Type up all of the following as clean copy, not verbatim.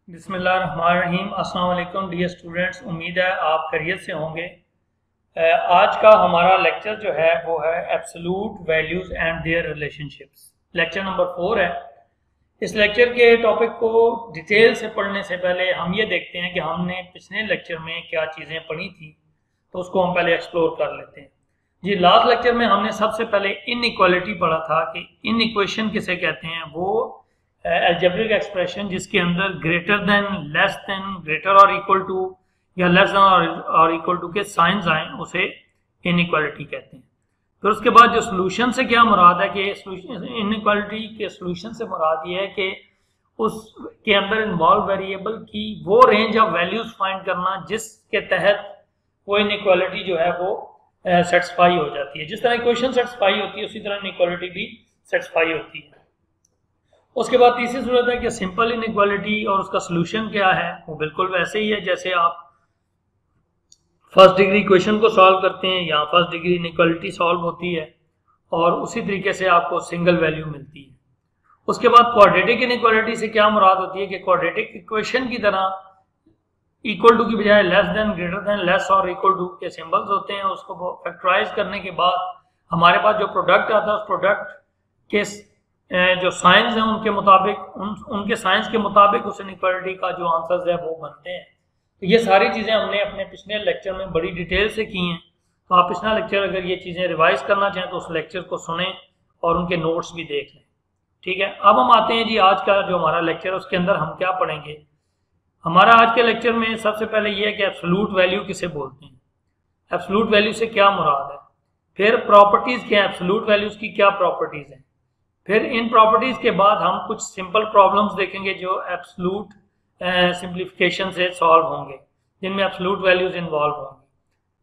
बिस्मिल्लाहिर्रहमानिर्रहीम। अस्सलाम वालेकुम डियर स्टूडेंट्स, उम्मीद है आप खैरियत से होंगे। आज का हमारा लेक्चर जो है वो है absolute values and there relationships. Lecture number 4 है। इस लेक्चर के टॉपिक को डिटेल से पढ़ने से पहले हम ये देखते हैं कि हमने पिछले लेक्चर में क्या चीज़ें पढ़ी थी, तो उसको हम पहले एक्सप्लोर कर लेते हैं। जी, लास्ट लेक्चर में हमने सबसे पहले इनइक्वालिटी पढ़ा था कि इनइक्वेशन किसे कहते हैं। वो अलजेब्रिक एक्सप्रेशन जिसके अंदर greater than, less than, greater और इक्वल टू या लेस देन और इक्वल टू के साइंस आए उसे इनइक्वालिटी कहते हैं। फिर उसके बाद जो सोल्यूशन से क्या मुराद है कि इनइक्वालिटी के सोल्यूशन से मुराद ये है कि उसके अंदर इन्वॉल्व वेरिएबल की वो रेंज ऑफ वैल्यूज फाइंड करना जिसके तहत वो इनइक्वालिटी जो है वो सेटिस्फाई हो जाती है। जिस तरह इक्वेशन सेटिस्फाई होती है उसी तरह इनइक्वालिटी भी सेटिस्फाई होती है। उसके बाद तीसरी सूरत है कि सिंपल इनइक्वालिटी और उसका सोल्यूशन क्या है। वो बिल्कुल वैसे ही है जैसे आप फर्स्ट डिग्री इक्वेशन को सॉल्व करते हैं या फर्स्ट डिग्री इनइक्वालिटी सॉल्व होती है और उसी तरीके से आपको सिंगल वैल्यू मिलती है। उसके बाद क्वाड्रेटिक इनइक्वालिटी से क्या मुराद होती है कि क्वाड्रेटिक इक्वेशन की तरह इक्वल टू की बजाय less than, greater than, less और इक्वल टू के सिंबल्स होते हैं। उसको फैक्टराइज करने के बाद हमारे पास जो प्रोडक्ट आता है उस प्रोडक्ट के जो साइंस हैं उनके मुताबिक उनके साइंस के मुताबिक उस इनइक्वालिटी का जो आंसर्स है वो बनते हैं। तो ये सारी चीज़ें हमने अपने पिछले लेक्चर में बड़ी डिटेल से की हैं। तो आप पिछला लेक्चर अगर ये चीज़ें रिवाइज करना चाहें तो उस लेक्चर को सुनें और उनके नोट्स भी देख लें। ठीक है, अब हम आते हैं जी आज का जो हमारा लेक्चर है उसके अंदर हम क्या पढ़ेंगे। हमारा आज के लेक्चर में सबसे पहले ये है कि एब्सोल्यूट वैल्यू किसे बोलते हैं, एब्सोल्यूट वैल्यू से क्या मुराद है, फिर प्रॉपर्टीज़ क्या है, एब्सोल्यूट वैल्यूज़ की क्या प्रॉपर्टीज़ हैं। फिर इन प्रॉपर्टीज़ के बाद हम कुछ सिंपल प्रॉब्लम्स देखेंगे जो एब्सोल्यूट सिंप्लीफिकेशन से सॉल्व होंगे जिनमें एब्सोल्यूट वैल्यूज इन्वॉल्व होंगी।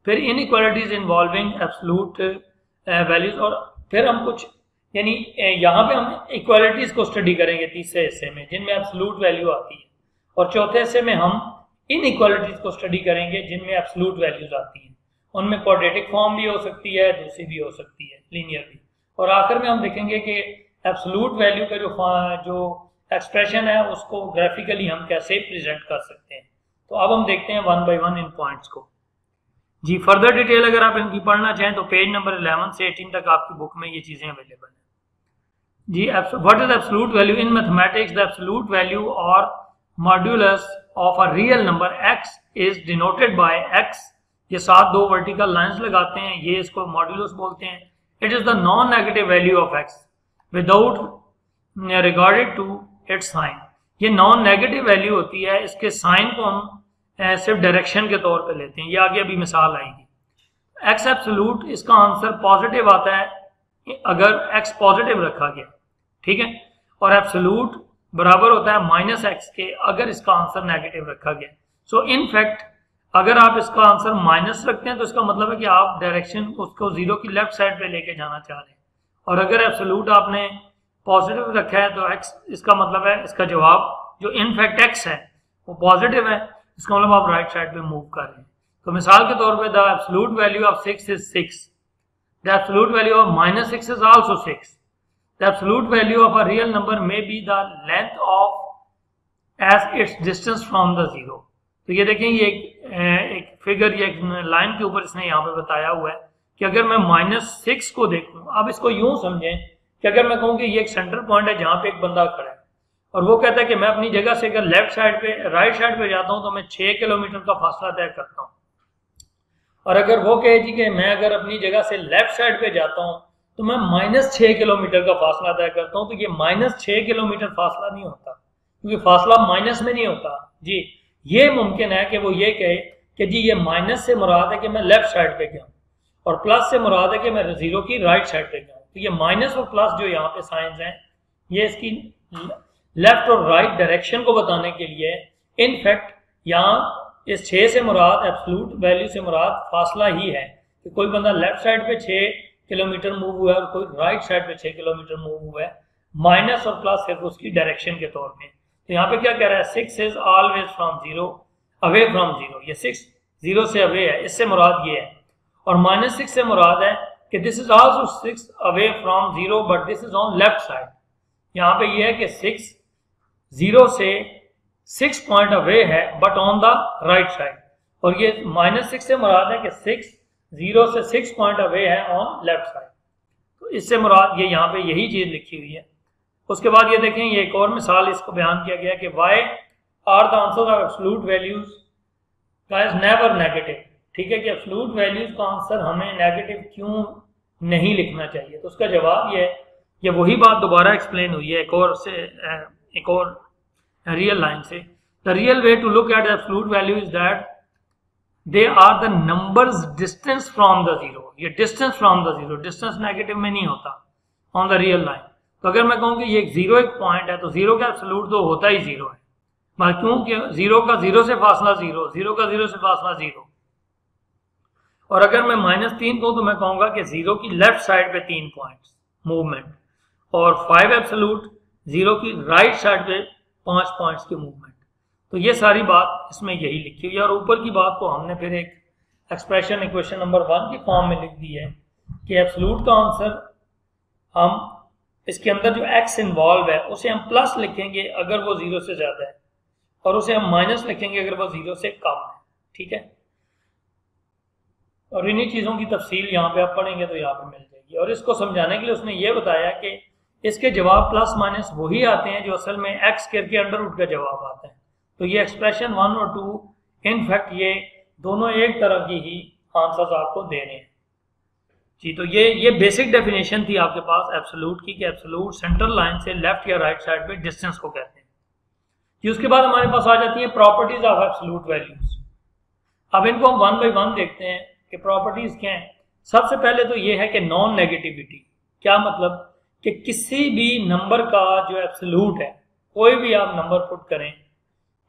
फिर इनइक्वालिटीज इन्वॉल्विंग एब्सोल्यूट वैल्यूज और फिर हम कुछ यानी यहाँ पे हम इक्वालिटीज को स्टडी करेंगे तीसरे हिस्से में जिनमें एब्सोल्यूट वैल्यू आती है, और चौथे हिस्से में हम इनइक्वालिटीज को स्टडी करेंगे जिनमें एब्सोल्यूट वैल्यूज आती हैं। उनमें क्वाड्रेटिक फॉर्म भी हो सकती है, दूसरी भी हो सकती है, लीनियर भी। और आखिर में हम देखेंगे कि एब्सोल्यूट वैल्यू का जो एक्सप्रेशन है उसको ग्राफिकली हम कैसे प्रेजेंट कर सकते हैं। तो अब हम देखते हैं one by one in points को। जी, फर्दर डिटेल अगर आप इनकी पढ़ना चाहें तो पेज नंबर 11 से 18 तक आपकी बुक में ये चीज़ें अवेलेबल हैं। जी, what is absolute value in mathematics? The absolute value और modulus of a real number x is denoted by x। ये साथ दो वर्टिकल लाइंस लगाते हैं, ये इसको मॉड्यूलस बोलते हैं। It is the non negative value of x without regarded to its sign. ये नॉन नेगेटिव वैल्यू होती है, इसके साइन को हम सिर्फ डायरेक्शन के तौर पे लेते हैं। ये आगे अभी मिसाल आएगी। x एब्सोल्यूट, इसका आंसर पॉजिटिव आता है अगर x पॉजिटिव रखा गया, ठीक है, और एब्सोल्यूट बराबर होता है -x के अगर इसका आंसर नेगेटिव रखा गया। सो इन फैक्ट अगर आप इसका आंसर माइनस रखते हैं तो इसका मतलब है कि आप डायरेक्शन उसको जीरो की लेफ्ट साइड पे लेके जाना चाह रहे हैं, और अगर एब्सोल्यूट आपने पॉजिटिव रखा है तो x, इसका मतलब है इसका जवाब जो इनफैक्ट x है वो पॉजिटिव है, इसका मतलब आप राइट साइड पे मूव कर रहे हैं। तो मिसाल के तौर पे the absolute value of 6 is 6, the absolute value of -6 is also 6, the absolute value of a real number may be the length of as its distance from the zero. तो ये देखें, ये एक फिगर, ये एक लाइन के ऊपर इसने यहाँ पे बताया हुआ है कि अगर मैं -6 को देखूँ, अब इसको यूं समझें कि अगर मैं कहूँ कि ये एक सेंटर पॉइंट है जहाँ पे एक बंदा खड़ा है और वो कहता है कि मैं अपनी जगह से अगर लेफ्ट साइड पे राइट साइड पे जाता हूँ तो मैं 6 किलोमीटर का फासला तय करता हूँ, और अगर वो कहे जी कि मैं अगर अपनी जगह से लेफ्ट साइड पे जाता हूँ तो मैं -6 किलोमीटर का फासला तय करता हूँ, तो ये -6 किलोमीटर फासला नहीं होता क्योंकि फासला माइनस में नहीं होता। जी, ये मुमकिन है कि वो ये कहे कि जी ये माइनस से मुराद है कि मैं लेफ्ट साइड पे गया और प्लस से मुराद है कि मैं जीरो की राइट साइड पे गया। तो ये माइनस और प्लस जो यहाँ पे साइंस हैं ये इसकी लेफ्ट और राइट डायरेक्शन को बताने के लिए। इनफैक्ट यहाँ इस 6 से मुराद, एब्सोल्यूट वैल्यू से मुराद फासला ही है कि कोई बंदा लेफ्ट साइड पे 6 किलोमीटर मूव हुआ है और कोई राइट साइड पे 6 किलोमीटर मूव हुआ है। माइनस और प्लस सिर्फ उसकी डायरेक्शन के तौर पे। तो यहाँ पे क्या कह रहा है, 6 is always from zero, away from zero. ये 6 जीरो से अवे है, इससे मुराद ये है, और -6 से मुराद है कि this is also 6 away from zero but this is on left side. यहाँ पे ये है कि 6 जीरो से 6 पॉइंट अवे है but on the right side, और ये -6 से मुराद है कि 6 0 से 6 पॉइंट अवे है ऑन लेफ्ट साइड। तो इससे मुराद ये यहाँ पे यही चीज लिखी हुई है। उसके बाद ये देखें, ये एक और मिसाल इसको बयान किया गया कि why are the answer of absolute values guys never negative. ठीक है कि एब्सोल्यूट वैल्यूज का आंसर हमें नेगेटिव क्यों नहीं लिखना चाहिए। तो उसका जवाब ये वही बात दोबारा एक्सप्लेन हुई है एक और रियल लाइन से। The real way to look at absolute value is that they are the numbers distance from the zero. ये distance from the zero, distance negative में नहीं होता ऑन द रियल लाइन। तो अगर मैं कहूँ कि ये जीरो एक पॉइंट है तो जीरो का एब्सोल्यूट तो होता ही जीरो है, क्योंकि जीरो का जीरो से फासला जीरो, जीरो का जीरो से फासला जीरो। और अगर मैं -3 कहूँ तो मैं कहूँगा कि जीरो की लेफ्ट साइड पे 3 पॉइंट्स मूवमेंट, और 5 एब्सोल्यूट जीरो की राइट साइड पे 5 पॉइंट्स की मूवमेंट। तो ये सारी बात इसमें यही लिखी हुई है। और ऊपर की बात को हमने फिर एक एक्सप्रेशन इक्वेशन नंबर 1 की फॉर्म में लिख दी है कि एब्सोल्यूट का आंसर हम इसके अंदर जो x इन्वॉल्व है उसे हम प्लस लिखेंगे अगर वो 0 से ज्यादा है, और उसे हम माइनस लिखेंगे अगर वो 0 से कम है। ठीक है, और इन्हीं चीज़ों की तफसील यहाँ पे आप पढ़ेंगे तो यहाँ पे मिल जाएगी। और इसको समझाने के लिए उसने ये बताया कि इसके जवाब प्लस माइनस वही आते हैं जो असल में एक्स के अंडर रूट का जवाब आता है। तो ये एक्सप्रेशन 1 और 2 इनफैक्ट ये दोनों एक तरह की ही आंसर्स आपको दे रहे हैं जी। तो ये बेसिक डेफिनेशन थी आपके पास एब्सोल्यूट की कि एब्सोल्यूट सेंट्रल लाइन से लेफ्ट या राइट साइड पे डिस्टेंस को कहते हैं कि उसके बाद हमारे पास आ जाती है प्रॉपर्टीज ऑफ एब्सोल्यूट वैल्यूज। अब इनको हम 1 बाय 1 देखते हैं कि प्रॉपर्टीज क्या हैं। सबसे पहले तो ये है कि नॉन नेगेटिविटी। क्या मतलब कि किसी भी नंबर का जो एब्सोल्यूट है, कोई भी आप नंबर पुट करें,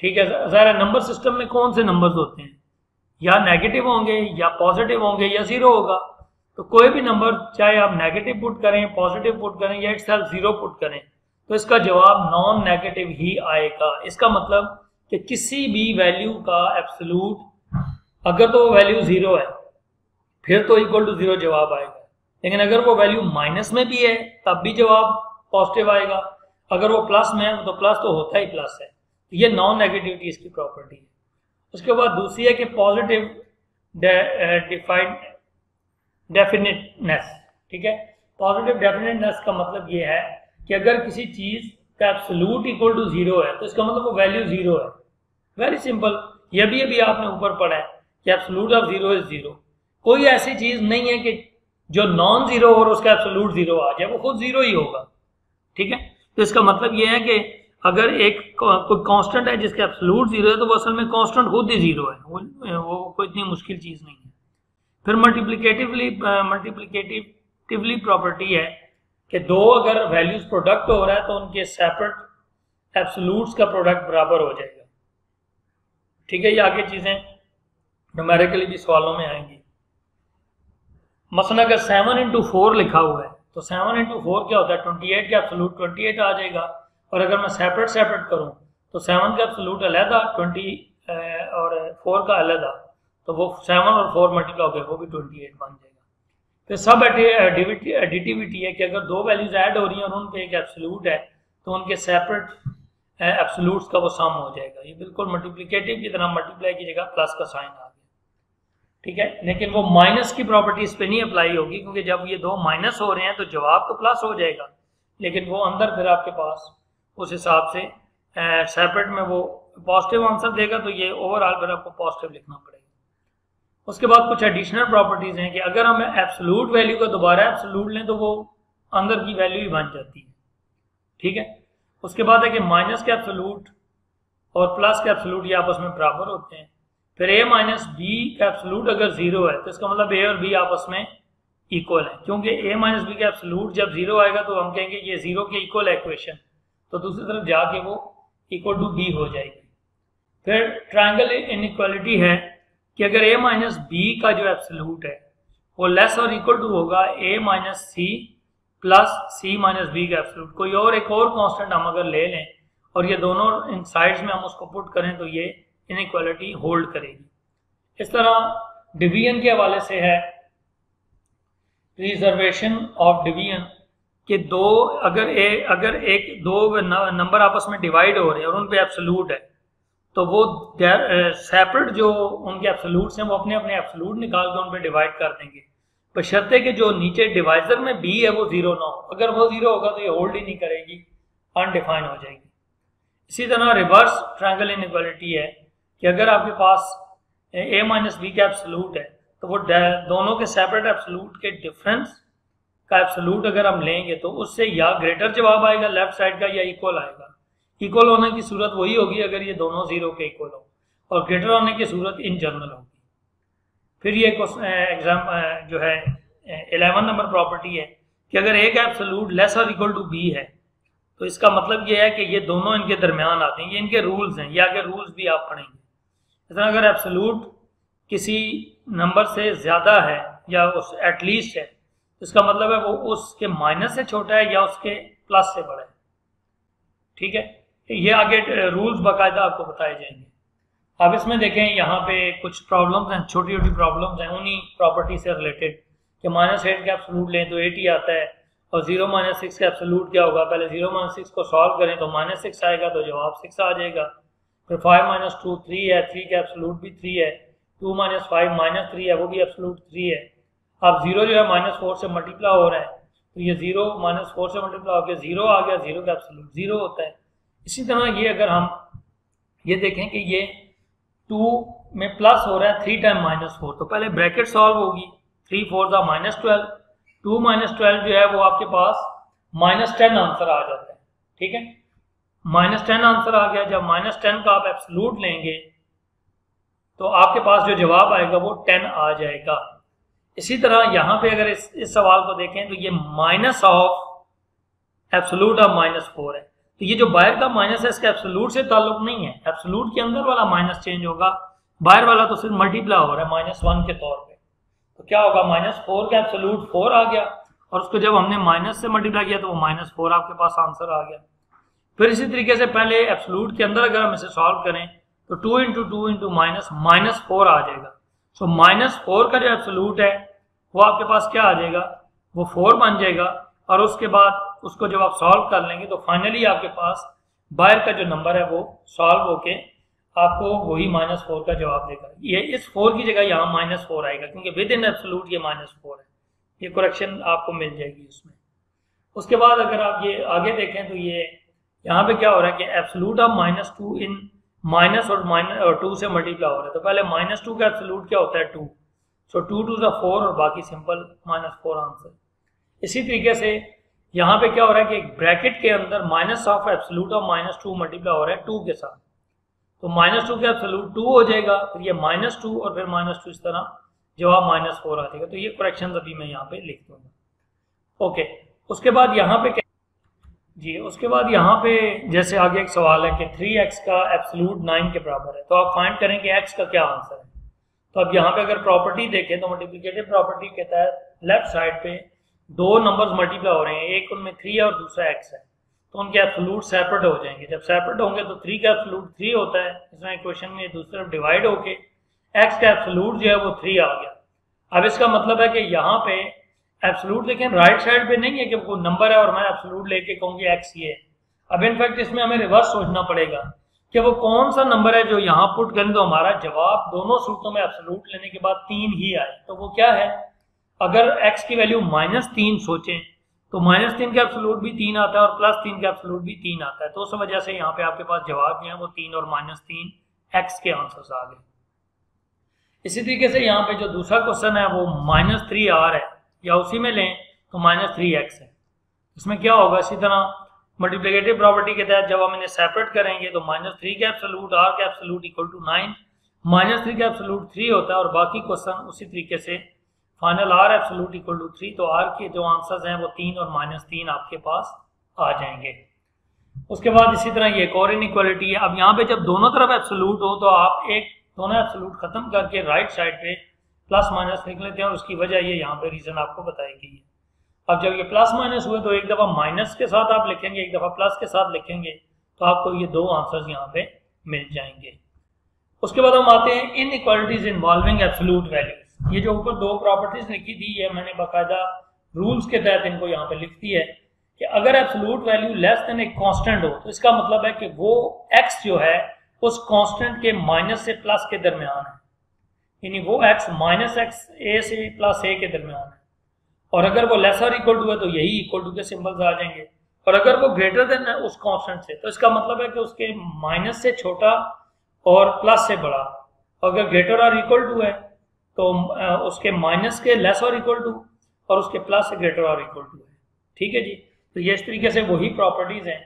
ठीक है, ज़ाहिर है नंबर सिस्टम में कौन से नंबर्स होते हैं, या नेगेटिव होंगे या पॉजिटिव होंगे या जीरो होगा। तो कोई भी नंबर चाहे आप नेगेटिव पुट करें, पॉजिटिव पुट करें या इटसेल्फ जीरो पुट करें, तो इसका जवाब नॉन नेगेटिव ही आएगा। इसका मतलब कि किसी भी वैल्यू का एब्सोल्यूट अगर तो वो वैल्यू जीरो है फिर तो इक्वल टू जीरो जवाब आएगा, लेकिन अगर वो वैल्यू माइनस में भी है तब भी जवाब पॉजिटिव आएगा, अगर वो प्लस में है तो प्लस तो होता ही प्लस है। तो ये नॉन नेगेटिविटी इसकी प्रॉपर्टी है। उसके बाद दूसरी है कि पॉजिटिव डेफिनेटनेस। ठीक है, पॉजिटिव डेफिनेटनेस का मतलब ये है कि अगर किसी चीज का एब्सोल्यूट इक्वल टू जीरो है तो इसका मतलब वो वैल्यू जीरो है। वेरी सिंपल, ये भी आपने ऊपर पढ़ा है कि absolute of zero is zero. कोई ऐसी चीज नहीं है कि जो नॉन जीरो और उसका एब्सोल्यूट जीरो आ जाए, वो खुद जीरो ही होगा। ठीक है, तो इसका मतलब ये है कि अगर एक कोई कांस्टेंट है जिसका एब्सोल्यूट जीरो है तो वो असल में कांस्टेंट खुद ही जीरो है, वो कोई इतनी मुश्किल चीज नहीं है। फिर मल्टीप्लिकेटिवली प्रॉपर्टी है कि दो अगर वैल्यूज प्रोडक्ट हो रहा है तो उनके सेपरेट एब्सोल्यूट्स का प्रोडक्ट बराबर हो जाएगा। ठीक है, ये आगे चीजें न्यूमेरिकली भी सवालों में आएंगी। मसलन अगर 7 into 4 लिखा हुआ है तो 7 into 4 क्या होता है, 28 का एब्सोल्यूट 28 आ जाएगा। और अगर मैं सेपरेट करूं तो 7 का एब्सोल्यूट अलहदा 20 और 4 का अलहदा, तो वो 7 और 4 मल्टीप्लाई हो गए, वो भी 28 बन जाएगा। फिर सब एडिटिविटी है कि अगर दो वैल्यूज ऐड हो रही हैं और उन पे एक एब्सोल्यूट है तो उनके सेपरेट एब्सोल्यूट्स का वो सम हो जाएगा। ये बिल्कुल मल्टीप्लिकेटिव की तरह मल्टीप्लाई की जगह प्लस का साइन आ गया। ठीक है, लेकिन वो माइनस की प्रॉपर्टी इस पे नहीं अप्लाई होगी, क्योंकि जब ये दो माइनस हो रहे हैं तो जवाब तो प्लस हो जाएगा, लेकिन वो अंदर फिर आपके पास उस हिसाब से सेपरेट में वो पॉजिटिव आंसर देगा, तो ये ओवरऑल फिर आपको पॉजिटिव लिखना पड़ेगा। उसके बाद कुछ एडिशनल प्रॉपर्टीज हैं कि अगर हम एब्सोल्यूट वैल्यू का दोबारा एब्सोल्यूट लें तो वो अंदर की वैल्यू ही बन जाती है। ठीक है, उसके बाद है कि माइनस का एब्सोल्यूट और प्लस का एब्सोल्यूट ये आपस में बराबर होते हैं। फिर a माइनस बी का एब्सोल्यूट अगर जीरो है तो इसका मतलब a और b आपस में इक्वल है, क्योंकि a माइनस बी का एब्सोल्यूट जब जीरो आएगा तो हम कहेंगे ये जीरो के इक्वल है इक्वेशन, तो दूसरी तरफ जाके वो इक्वल टू b हो जाएगी। फिर ट्रायंगल इनइक्वालिटी है कि अगर a माइनस बी का जो एब्सोल्यूट है वो लेस और इक्वल टू होगा a minus C plus c minus B का एब्सोल्यूट। कोई और एक और कांस्टेंट हम अगर ले लें और ये दोनों इन साइड्स में हम उसको पुट करें तो ये इनइक्वालिटी होल्ड करेगी। इस तरह डिवीजन के हवाले से है रिजर्वेशन ऑफ डिवीजन कि अगर एक दो नंबर आपस में डिवाइड हो रहे हैं और उन पे एब्सोल्यूट है तो वो सेपरेट जो उनके एब्सोल्यूट्स हैं वो अपने अपने एब्सोल्यूट निकाल के उन पर डिवाइड कर देंगे, बशर्ते कि जो नीचे डिवाइजर में बी है वो जीरो ना हो। अगर वो जीरो होगा तो ये होल्ड ही नहीं करेगी, अनडिफाइन हो जाएगी। इसी तरह रिवर्स ट्रायंगल इनइक्वालिटी है कि अगर आपके पास ए माइनस बी का एब्सोल्यूट है तो वो दोनों के सेपरेट एब्सोल्यूट के डिफरेंस का एब्सोल्यूट अगर हम लेंगे तो उससे या ग्रेटर जवाब आएगा लेफ्ट साइड का या इक्वल आएगा। इक्वल होने की सूरत वही होगी अगर ये दोनों जीरो के इक्वल हो, और ग्रेटर होने की सूरत इन जनरल होगी। फिर ये एग्जाम जो है 11 नंबर प्रॉपर्टी है कि अगर एक एब्सोल्यूट लेस और इक्वल टू बी है तो इसका मतलब ये है कि ये दोनों इनके दरमियान आते हैं, ये इनके रूल्स हैं, ये आगे रूल्स भी आप पढ़ेंगे। इस तरह अगर एब्सोल्यूट किसी नंबर से ज़्यादा है या उस एटलीस्ट है तो इसका मतलब है वो उसके माइनस से छोटा है या उसके प्लस से बड़ा है। ठीक है, ये आगे रूल्स बाकायदा आपको बताए जाएंगे। अब इसमें देखें यहाँ पे कुछ प्रॉब्लम्स हैं, छोटी छोटी प्रॉब्लम्स हैं उन्हीं प्रॉपर्टी से रिलेटेड कि -8 का एब्सोल्यूट लें तो 8 ही आता है, और 0 - 6 का एब्सोल्यूट क्या होगा, पहले 0 - 6 को सॉल्व करें तो -6 आएगा तो जवाब 6 आ जाएगा। फिर 5 - 2 3 है, 3 का एब्सोल्यूट भी 3 है, 2 - 5 -3 है, वो भी एब्सोल्यूट 3 है। अब 0 जो है -4 से मल्टीप्लाई हो रहा है तो ये 0 - 4 से मल्टीप्लाई होकर 0 आ गया, 0 का एब्सोल्यूट 0 होता है। इसी तरह ये अगर हम ये देखें कि ये 2 में प्लस हो रहा है 3 टाइम -4 तो पहले ब्रैकेट सॉल्व होगी, 3 4 -12, 2 - 12 जो है वो आपके पास -10 आंसर आ जाता है। ठीक है, -10 आंसर आ गया। जब -10 का आप एब्सोल्यूट लेंगे तो आपके पास जो जवाब आएगा वो 10 आ जाएगा। इसी तरह यहाँ पे अगर इस सवाल को देखें तो ये माइनस ऑफ एब्सोल्यूट ऑफ -4 है, तो ये जो बाहर का माइनस है इसका एब्सोल्यूट से ताल्लुक नहीं है, एब्सोल्यूट के अंदर वाला माइनस चेंज होगा, बाहर वाला तो सिर्फ मल्टीप्लाई हो रहा है -1 के तौर पे। तो क्या होगा, -4 का एब्सोल्यूट 4 आ गया, और उसको जब हमने माइनस से मल्टीप्लाई किया तो वो -4 आपके पास आंसर आ गया। फिर इसी तरीके से पहले एब्सोल्यूट के अंदर अगर हम इसे सॉल्व करें तो 2 × 2 × -4 आ जाएगा। सो -4 का जो एब्सोल्यूट है वो आपके पास क्या आ जाएगा, वो 4 बन जाएगा, और उसके बाद उसको जब आप सॉल्व कर लेंगे तो फाइनली आपके पास बाहर का जो नंबर है वो सॉल्व होके आपको वही -4 का जवाब देगा। ये इस 4 की जगह यहाँ -4 आएगा क्योंकि विद इन एब्सोल्यूट ये -4 है, ये करेक्शन आपको मिल जाएगी उसमें। उसके बाद अगर आप ये आगे देखें तो ये यहाँ पे क्या हो रहा है कि एब्सोल्यूट ऑफ -2 इन माइनस और 2 से मल्टीप्लाई हो रहा है, तो पहले -2 का एब्सोल्यूट क्या होता है 2, सो 2 2 4 और बाकी सिंपल -4 आंसर। इसी तरीके से यहाँ पे क्या हो रहा है कि एक ब्रैकेट के अंदर minus of absolute of -2 multiply हो रहा है 2 के साथ, तो -2 का एब्सोल्यूट 2 हो जाएगा, फिर ये -2 और फिर -2, इस तरह जवाब -4 आ जाएगा। तो ये करेक्शन अभी मैं यहाँ पे लिख दूंगा। ओके, उसके बाद यहाँ पे जी, उसके बाद यहाँ पे जैसे आगे एक सवाल है कि 3x का एब्सोल्यूट 9 के बराबर है, तो आप फाइंड करें कि x का क्या आंसर है। तो अब यहाँ पे अगर प्रॉपर्टी देखें तो मल्टीप्लिकेटिव प्रॉपर्टी के तहत लेफ्ट साइड पे दो नंबर्स मल्टीप्लाई हो रहे हैं, एक उनमें 3 है और दूसरा x है, तो उनके एब्सोल्यूट सेपरेट हो जाएंगे। जब सेपरेट होंगे तो 3 का एब्सोल्यूट 3 होता है, इसमें इक्वेशन में दूसरी तरफ डिवाइड होके x का एब्सोल्यूट जो है वो 3 आ गया। अब इसका मतलब है कि यहाँ पे एब्सोल्यूट लेकिन राइट साइड पे नहीं है कि वो नंबर है और मैं एब्सोल्यूट लेके कहूँगी x ये है। अब इनफैक्ट इसमें हमें रिवर्स सोचना पड़ेगा कि वो कौन सा नंबर है जो यहाँ पुट करें तो हमारा जवाब दोनों सूरतों में एब्सोल्यूट लेने के बाद 3 ही आए। तो वो क्या है, अगर x की वैल्यू -3 सोचें तो -3 का एब्सोल्यूट भी 3 आता है और +3 का एब्सोल्यूट भी 3 आता है, तो उस वजह से यहाँ पे आपके पास जवाब जो है वो 3 और -3 x के आंसर्स आ गए। इसी तरीके से यहाँ पे जो दूसरा क्वेश्चन है वो -3r है, या उसी में लें तो -3x है। इसमें क्या होगा, इसी तरह मल्टीप्लिकेटिव प्रॉपर्टी के तहत जब हम इन्हें सेपरेट करेंगे तो -3 का एब्सोल्यूट r का एब्सोल्यूट इक्वल टू 9, -3 का एब्सोल्यूट 3 होता है और बाकी क्वेश्चन उसी तरीके से final r absolute equal to 3, तो r के जो आंसर्स हैं वो 3 और -3 आपके पास आ जाएंगे। उसके बाद इसी तरह ये एक और इनइक्वालिटी है। अब यहाँ पे जब दोनों तरफ एब्सोल्यूट हो तो आप एक दोनों एब्सोल्यूट खत्म करके राइट साइड पे प्लस माइनस लिख लेते हैं, और उसकी वजह ये यहाँ पे रीजन आपको बताई गई है। अब जब ये प्लस माइनस हुए तो एक दफ़ा माइनस के साथ आप लिखेंगे, एक दफ़ा प्लस के साथ लिखेंगे, तो आपको ये दो आंसर्स यहाँ पे मिल जाएंगे। उसके बाद हम आते हैं इनइक्वालिटीज इन्वॉल्विंग एब्सोल्यूट वैल्यूज। ये जो ऊपर दो प्रॉपर्टीज लिखी थी ये मैंने बाकायदा रूल्स के तहत इनको यहाँ पे लिख दी है कि अगर एब्सोल्यूट वैल्यू लेस देन एक कांस्टेंट हो तो इसका मतलब है कि वो x जो है उस कांस्टेंट के माइनस से प्लस के दरमियान है, यानी वो x माइनस एक्स ए से प्लस ए के दरमियान है। और अगर वो लेस और इक्वल टू है तो यही इक्वल टू के सिंबल्स आ जाएंगे। और अगर वो ग्रेटर देन है उस कांस्टेंट से, तो इसका मतलब है कि उसके माइनस से छोटा और प्लस से बड़ा। अगर ग्रेटर और इक्वल टू है तो उसके माइनस के लेस और इक्वल टू, और उसके प्लस से ग्रेटर और इक्वल टू है। ठीक है जी। तो ये इस तरीके से वही प्रॉपर्टीज हैं।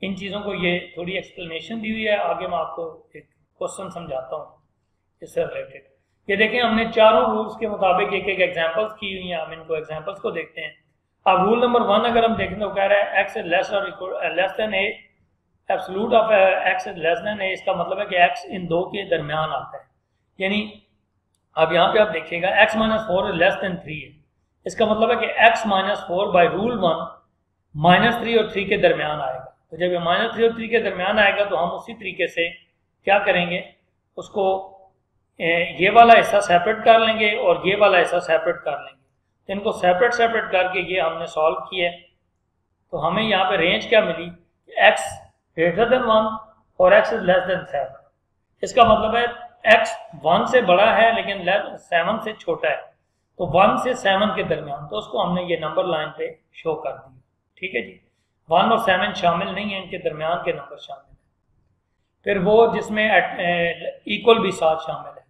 इन चीज़ों को ये थोड़ी एक्सप्लेनेशन दी हुई है, आगे मैं आपको एक क्वेश्चन समझाता हूँ इससे रिलेटेड। ये देखें, हमने चारों रूल्स के मुताबिक एक एक एग्जांपल्स की हुई हैं। हम इनको एग्जांपल्स को देखते हैं। अब रूल नंबर 1 अगर हम देखें तो कह रहा है एक्स लेस और less than A, absolute of x less than A. इसका मतलब है कि एक्स इन दो के दरमियान आता है। यानी अब यहाँ पे आप देखिएगा एक्स माइनस 4 लेस देन 3 है। इसका मतलब है कि x minus 4 by rule 1 minus 3 और 3 के दरमियान आएगा। तो जब ये माइनस 3 और 3 के दरमियान आएगा तो हम उसी तरीके से क्या करेंगे, उसको ये वाला हिस्सा सेपरेट कर लेंगे और ये वाला हिस्सा सेपरेट कर लेंगे। तो इनको सेपरेट सेपरेट करके ये हमने सॉल्व किया है। तो हमें यहाँ पे रेंज क्या मिली, x ग्रेटर देन 1 और x लेस देन 7। इसका मतलब है x 1 से बड़ा है लेकिन 7 से छोटा है, तो 1 से 7 के दरमियान। तो उसको हमने ये नंबर लाइन पे शो कर दिया। ठीक है जी। 1 और 7 शामिल नहीं है, इनके दरमियान के नंबर शामिल है। फिर वो जिसमें इक्वल भी साथ शामिल है।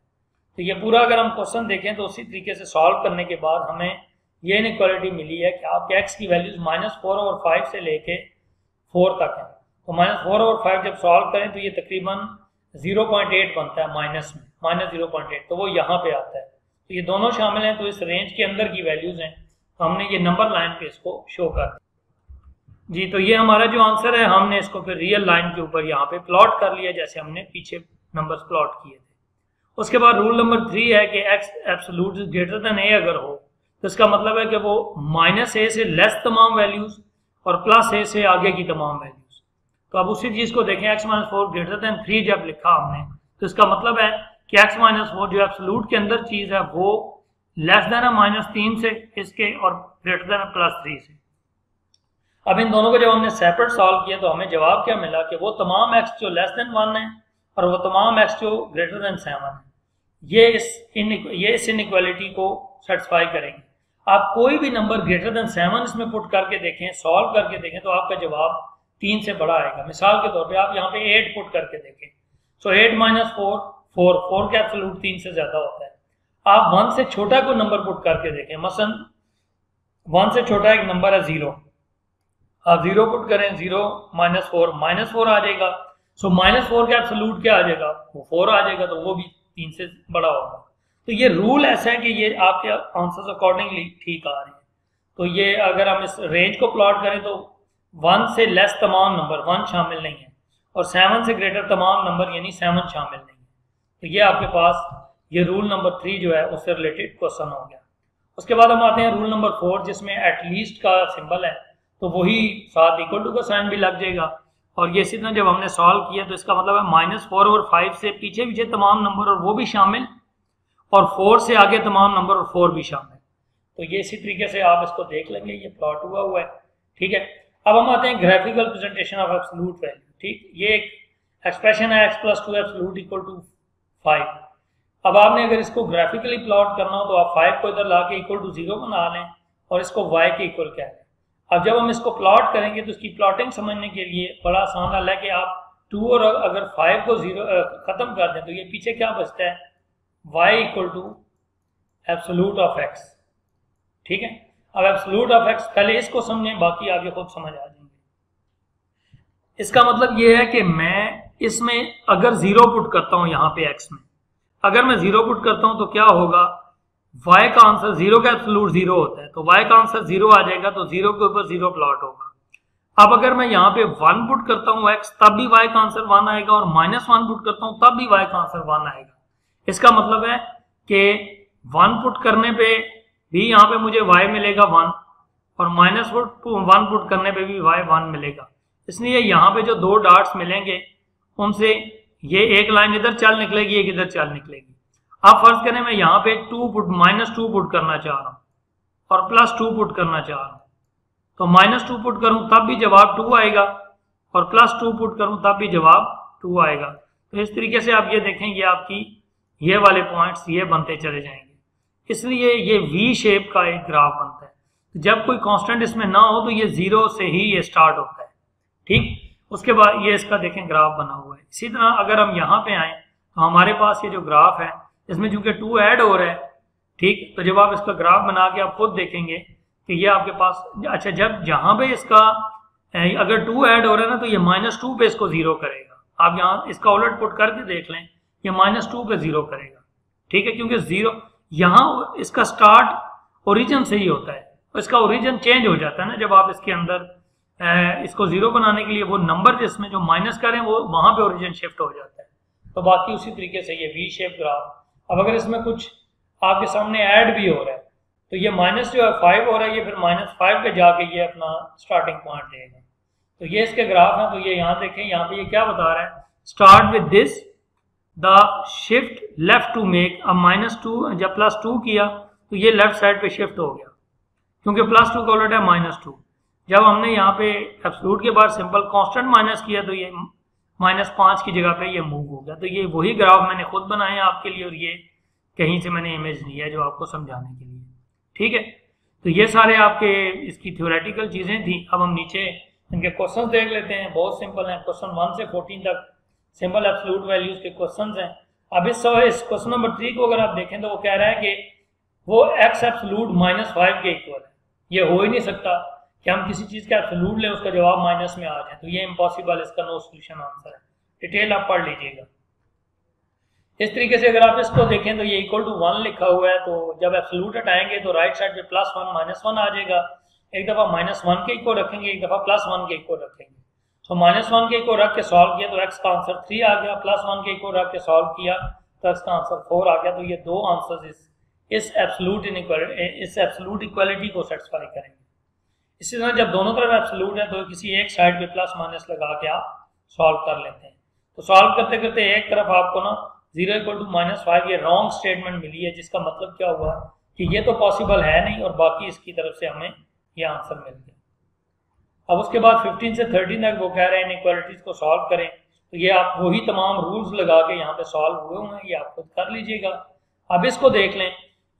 तो ये पूरा अगर हम क्वेश्चन देखें तो उसी तरीके से सॉल्व करने के बाद हमें ये इनइक्वालिटी मिली है कि आपके x की वैल्यूज -4 और 5 से लेके 4 तक है। तो -4 और 5 जब सॉल्व करें तो ये तकरीबन 0.8 बनता है माइनस में, -0.8। तो वो यहाँ पे आता है। तो ये दोनों शामिल हैं, तो इस रेंज के अंदर की वैल्यूज हैं। तो हमने ये नंबर लाइन पे इसको शो कर दिया जी। तो ये हमारा जो आंसर है, हमने इसको फिर रियल लाइन के ऊपर यहाँ पे प्लॉट कर लिया जैसे हमने पीछे नंबर्स प्लॉट किए थे। उसके बाद रूल नंबर 3 है कि x absolute greater than a अगर हो तो इसका मतलब है कि वो -a से लेस तमाम वैल्यूज और +a से आगे की तमाम वैल्यूज। तो अब उसी चीज को देखें, x - 4 ग्रेटर देन 3 जब लिखा हमने तो इसका मतलब है कि x - 4 जो एब्सोल्यूट के अंदर चीज है वो लेस देन है -3 से इसके और ग्रेटर देन है +3 से। अब इन दोनों को जब हमने सेपरेट सॉल्व किया तो हमें जवाब क्या मिला कि वो तमाम x जो लेस देन 1 है और वो तमाम x जो ग्रेटर देन 7 है, ये इस इनइक्वालिटी को सेटिस्फाई करेंगे। आप कोई भी नंबर ग्रेटर देन 7 इसमें पुट करके देखें, सॉल्व करके देखें, तो आपका जवाब 3 से बड़ा आएगा। मिसाल के तौर पे आप यहाँ पे 8 पुट करके देखें। सो 8 - 4 4 4 का एब्सोल्यूट 3 से ज्यादा होता है। आप 1 से छोटा कोई नंबर पुट करके देखें, मसलन 1 से छोटा एक नंबर है 0। आप 0 पुट करें, 0 - 4 -4 आ जाएगा। सो -4 का एब्सोल्यूट क्या आ जाएगा, वो 4 आ जाएगा। तो वो भी 3 से बड़ा होगा। तो ये रूल ऐसा है कि ये आपके आंसर्स अकॉर्डिंगली ठीक आ रहे हैं। तो ये अगर हम इस रेंज को प्लॉट करें तो 1 से लेस तमाम नंबर 1 शामिल नहीं है और 7 से ग्रेटर तमाम नंबर यानी 7 शामिल नहीं है। तो ये आपके पास ये रूल नंबर 3 जो है उससे रिलेटेड क्वेश्चन हो गया। उसके बाद हम आते हैं रूल नंबर 4 जिसमें एटलीस्ट का सिंबल है, तो वही साथ इक्वल टू का साइन भी लग जाएगा। और ये इसी तरह जब हमने सॉल्व किया तो इसका मतलब है -4 और 5 से पीछे पीछे तमाम नंबर और वो भी शामिल, और 4 से आगे तमाम नंबर और 4 भी शामिल। तो ये इसी तरीके से आप इसको देख लेंगे, ये प्लॉट हुआ है। ठीक है। अब हम आते हैं graphical presentation of absolute value. ठीक, ये एक एक्सप्रेशन है x + 2 एब्सोल्यूट = 5। अब आपने अगर इसको ग्राफिकली प्लॉट करना हो तो आप 5 को इधर ला के =0 बना लें और इसको y के इक्वल कह लें। अब जब हम इसको प्लॉट करेंगे तो इसकी प्लॉटिंग समझने के लिए बड़ा आसान हल है कि आप 2 और अगर 5 को 0 खत्म कर दें तो ये पीछे क्या बचता है, y = एब्सोल्यूट ऑफ x। ठीक है। अब एब्सोल्यूट ऑफ x पहले इसको समझें, बाकी आगे खुद समझ आ जाएंगे। इसका मतलब ये है कि मैं इसमें अगर 0 पुट करता हूं यहाँ पे x में, अगर मैं 0 पुट करता हूं तो क्या होगा, y का आंसर 0 का एब्सोल्यूट 0 होता है, तो y का आंसर 0 आ जाएगा। तो 0 के ऊपर 0 प्लॉट होगा। अब अगर मैं यहाँ पे 1 पुट करता हूँ x, तब भी y का आंसर 1 आएगा, और -1 पुट करता हूँ तब भी y का आंसर 1 आएगा। इसका मतलब है कि 1 पुट करने पे भी यहाँ पे मुझे y मिलेगा 1, और -1 पुट करने पे भी y 1 मिलेगा। इसलिए यहाँ पे जो 2 डॉट्स मिलेंगे उनसे ये एक लाइन इधर चल निकलेगी, एक इधर चल निकलेगी। अब फर्ज करें मैं यहाँ पे -2 पुट करना चाह रहा हूँ और +2 पुट करना चाह रहा हूँ, तो -2 पुट करूँ तब भी जवाब 2 आएगा, और +2 पुट करूँ तब भी जवाब 2 आएगा। तो इस तरीके से आप ये देखें, ये आपकी ये वाले पॉइंट्स ये बनते चले जाएंगे, इसलिए ये वी शेप का एक ग्राफ बनता है। जब कोई कांस्टेंट इसमें ना हो तो ये जीरो से ही ये स्टार्ट होता है, ठीक। उसके बाद ये इसका देखें ग्राफ बना हुआ है। इसी तरह अगर हम यहाँ पे आए तो हमारे पास ये जो ग्राफ है इसमें चूंकि 2 ऐड हो रहा है, ठीक, तो जब आप इसका ग्राफ बना के आप खुद देखेंगे कि ये आपके पास, अच्छा, जब जहाँ पे इसका अगर 2 ऐड हो रहा है ना तो ये -2 पे इसको जीरो करेगा। आप यहाँ इसका उलट पुट करके देख लें, ये -2 पे जीरो करेगा, ठीक है, क्योंकि जीरो यहाँ इसका स्टार्ट ओरिजिन से ही होता है, इसका ओरिजिन चेंज हो जाता है ना जब आप इसके अंदर इसको जीरो बनाने के लिए वो नंबर जिसमें जो माइनस करें वो वहां पे ओरिजिन शिफ्ट हो जाता है। तो बाकी उसी तरीके से ये वी शेप ग्राफ। अब अगर इसमें कुछ आपके सामने ऐड भी हो रहा है तो ये माइनस जो है 5 हो रहा है, ये फिर -5 पे जाके ये अपना स्टार्टिंग पॉइंट देगा। तो ये इसके ग्राफ हैं। तो ये यहाँ देखें, यहाँ पे ये क्या बता रहा है, start with this the shift left to make अब -2, जब +2 किया तो ये लेफ्ट साइड पे शिफ्ट हो गया क्योंकि +2 का उलट है -2। जब हमने यहाँ पे एब्सोल्यूट के बाद सिंपल कांस्टेंट माइनस किया तो ये -5 की जगह पे ये मूव हो गया। तो ये वही ग्राफ मैंने खुद बनाए हैं आपके लिए और ये कहीं से मैंने इमेज ली है जो आपको समझाने के लिए, ठीक है। तो ये सारे आपके इसकी थ्योरेटिकल चीज़ें थी। अब हम नीचे इनके क्वेश्चन देख लेते हैं, बहुत सिंपल हैं। क्वेश्चन 1 से 14 तक सिंपल एब्सोल्यूट वैल्यूज के क्वेश्चन हैं। अब इस क्वेश्चन नंबर 3 को अगर आप देखें तो वो कह रहा है कि वो x एब्सोल्यूट -5 के इक्वल है। ये हो ही नहीं सकता कि हम किसी चीज़ का एब्सोल्यूट लें उसका जवाब माइनस में आ जाए, तो ये इम्पॉसिबल, इसका नो सोल्यूशन आंसर है। डिटेल आप पढ़ लीजिएगा। इस तरीके से अगर आप इसको देखें तो ये इक्वल टू 1 लिखा हुआ है, तो जब एब्सोल्यूट हटाएंगे तो राइट साइड पे +1 -1 आ जाएगा। एक दफ़ा -1 के इक्वल रखेंगे, एक दफ़ा +1 के इक्वल रखेंगे। तो -1 के इक्वल रख के सॉल्व किया तो x का आंसर 3 आ गया, +1 के इक्वल रख के सॉल्व किया तो x का आंसर 4 आ गया। तो ये दो आंसर इस एब्सोल्यूट इक्वालिटी को सेटिस्फाई करेंगे। इसी तरह जब दोनों तरफ एब्सोल्यूट है तो किसी एक साइड पे प्लस माइनस लगा के आप सॉल्व कर लेते हैं। तो सॉल्व करते करते एक तरफ आपको ना 0 = -5 ये रॉन्ग स्टेटमेंट मिली है, जिसका मतलब क्या हुआ कि ये तो पॉसिबल है नहीं और बाकी इसकी तरफ से हमें ये आंसर मिल गया। अब उसके बाद 15 से 13 तक वो कह रहे हैं इनइक्वालिटीज को सॉल्व करें। तो ये आप वही तमाम रूल्स लगा के यहाँ पे सॉल्व हुए हुए हैं, ये आप खुद कर लीजिएगा। अब इसको देख लें,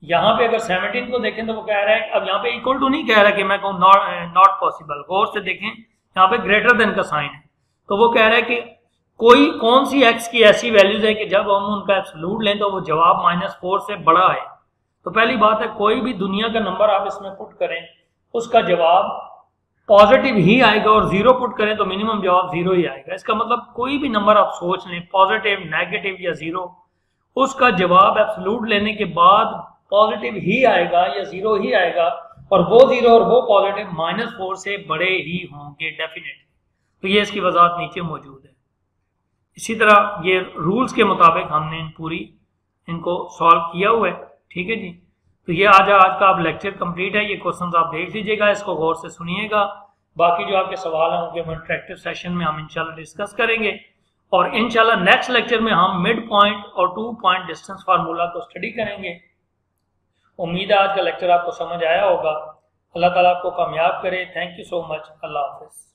यहाँ पे अगर 17 को देखें तो वो कह रहा है, अब यहाँ पे इक्वल टू नहीं कह रहा कि मैं कहूँ नॉट पॉसिबल, गौर से देखें यहाँ पे ग्रेटर देन का साइन है। तो वो कह रहा है कि कौन सी x की ऐसी वैल्यूज है कि जब हम उनका एब्सोल्यूट लें तो वो जवाब -4 से बड़ा है। तो पहली बात है, कोई भी दुनिया का नंबर आप इसमें पुट करें उसका जवाब पॉजिटिव ही आएगा, और 0 पुट करें तो मिनिमम जवाब 0 ही आएगा। इसका मतलब कोई भी नंबर आप सोच लें, पॉजिटिव, नेगेटिव या 0, उसका जवाब एब्सोल्यूट लेने के बाद पॉजिटिव ही आएगा या 0 ही आएगा, और वो 0 और वो पॉजिटिव -4 से बड़े ही होंगे डेफिनेटली। तो ये इसकी वजाहत नीचे मौजूद है। इसी तरह ये रूल्स के मुताबिक हमने इनको सॉल्व किया हुआ है, ठीक है जी। तो ये आज का आप लेक्चर कंप्लीट है। ये क्वेश्चंस आप देख लीजिएगा, इसको गौर से सुनिएगा। बाकी जो आपके सवाल होंगे वो इंटरेक्टिव सेशन में हम इंशाल्लाह डिस्कस करेंगे, और इंशाल्लाह नेक्स्ट लेक्चर में हम मिड पॉइंट और 2 पॉइंट डिस्टेंस फार्मूला को स्टडी करेंगे। उम्मीद है आज का लेक्चर आपको समझ आया होगा। अल्लाह ताला आपको कामयाब करे। Thank you so much. Allah हाफिज़।